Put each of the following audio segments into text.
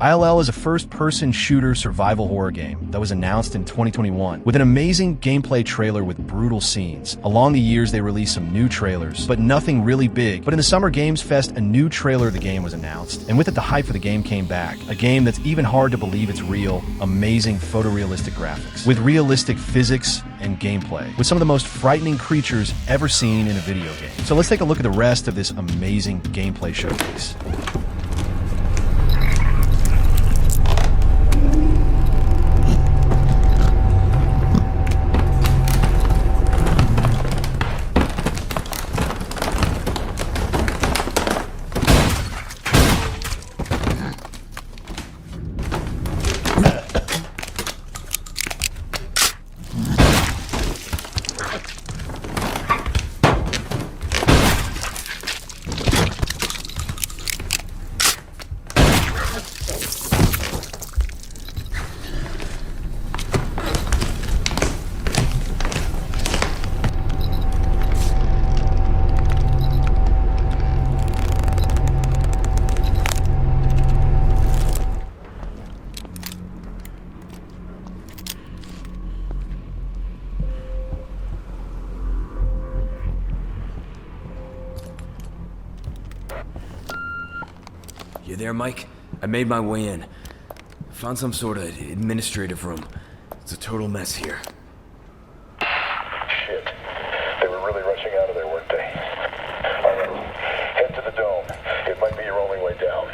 ILL is a first-person shooter survival horror game that was announced in 2021 with an amazing gameplay trailer with brutal scenes. Along the years, they released some new trailers, but nothing really big. But in the Summer Games Fest, a new trailer of the game was announced, and with it, the hype for the game came back. A game that's even hard to believe it's real, amazing photorealistic graphics, with realistic physics and gameplay, with some of the most frightening creatures ever seen in a video game. So let's take a look at the rest of this amazing gameplay showcase. You there, Mike? I made my way in. Found some sort of administrative room. It's a total mess here. Shit. They were really rushing out of there, weren't they? All right. Head to the dome. It might be your only way down.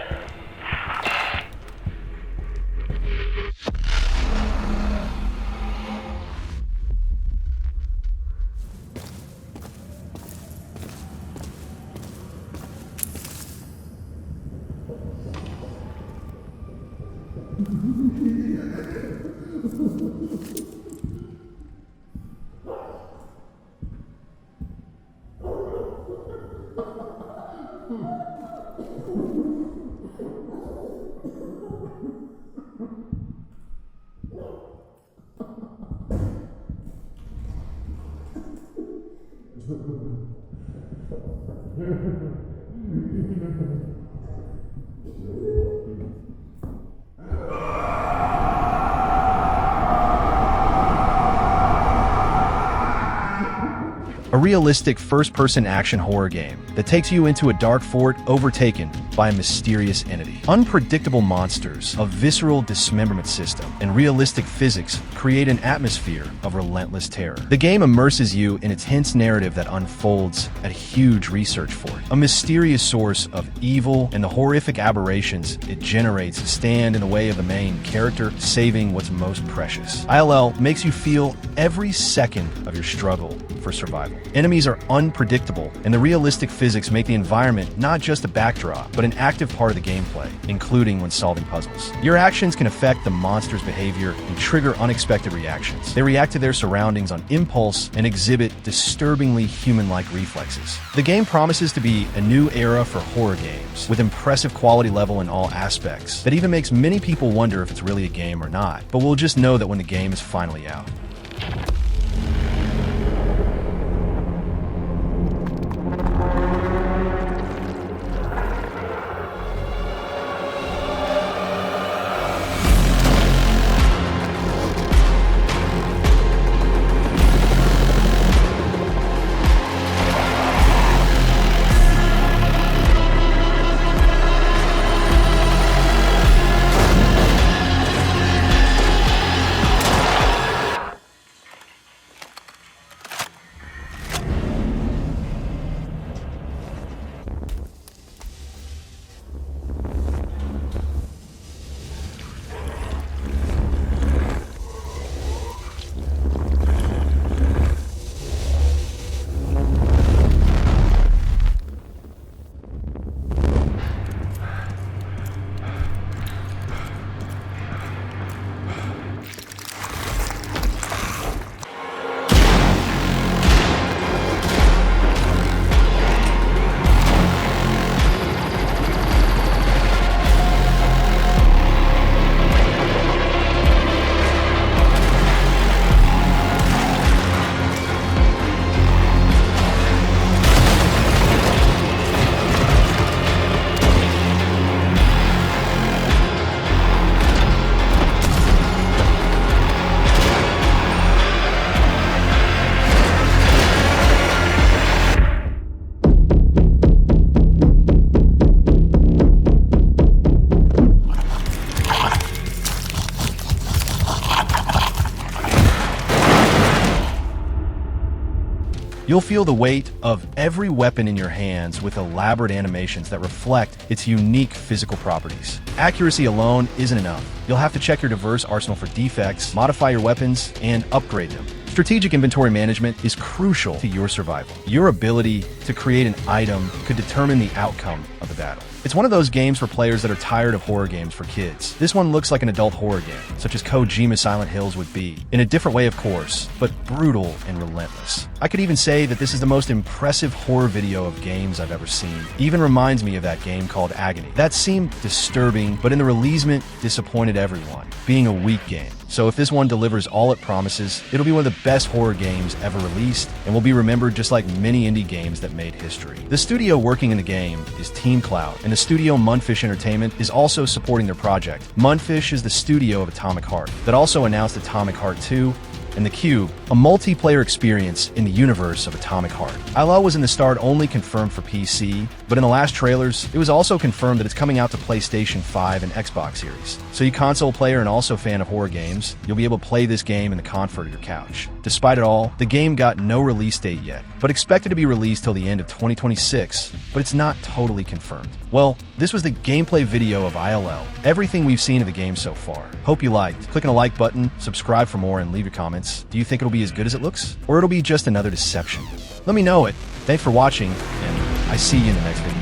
A realistic first-person action horror game that takes you into a dark fort overtaken by a mysterious entity. Unpredictable monsters, a visceral dismemberment system, and realistic physics create an atmosphere of relentless terror. The game immerses you in its tense narrative that unfolds at a huge research fort. A mysterious source of evil and the horrific aberrations it generates stand in the way of the main character, saving what's most precious. ILL makes you feel every second of your struggle for survival. Enemies are unpredictable, and the realistic physics make the environment not just a backdrop, but an active part of the gameplay, including when solving puzzles. Your actions can affect the monster's behavior and trigger unexpected reactions. They react to their surroundings on impulse and exhibit disturbingly human-like reflexes. The game promises to be a new era for horror games, with impressive quality level in all aspects, that even makes many people wonder if it's really a game or not. But we'll just know that when the game is finally out. You'll feel the weight of every weapon in your hands with elaborate animations that reflect its unique physical properties. Accuracy alone isn't enough. You'll have to check your diverse arsenal for defects, modify your weapons, and upgrade them. Strategic inventory management is crucial to your survival. Your ability to create an item could determine the outcome of the battle. It's one of those games for players that are tired of horror games for kids. This one looks like an adult horror game, such as Kojima Silent Hills would be. In a different way, of course, but brutal and relentless. I could even say that this is the most impressive horror video of games I've ever seen. Even reminds me of that game called Agony. That seemed disturbing, but in the releasement, disappointed everyone, being a weak game. So if this one delivers all it promises, it'll be one of the best horror games ever released, and will be remembered just like many indie games that made history. The studio working in the game is Team Cloud, and the studio Mundfish Entertainment is also supporting their project. Mundfish is the studio of Atomic Heart, that also announced Atomic Heart 2, and The Cube, a multiplayer experience in the universe of Atomic Heart. Isla was in the start only confirmed for PC, but in the last trailers, it was also confirmed that it's coming out to PlayStation 5 and Xbox Series. So you console player and also fan of horror games, you'll be able to play this game in the comfort of your couch. Despite it all, the game got no release date yet, but expected to be released till the end of 2026, but it's not totally confirmed. Well, this was the gameplay video of ILL, everything we've seen of the game so far. Hope you liked. Click on the like button, subscribe for more, and leave your comments. Do you think it'll be as good as it looks? Or it'll be just another deception? Let me know it. Thanks for watching, and I see you in the next video.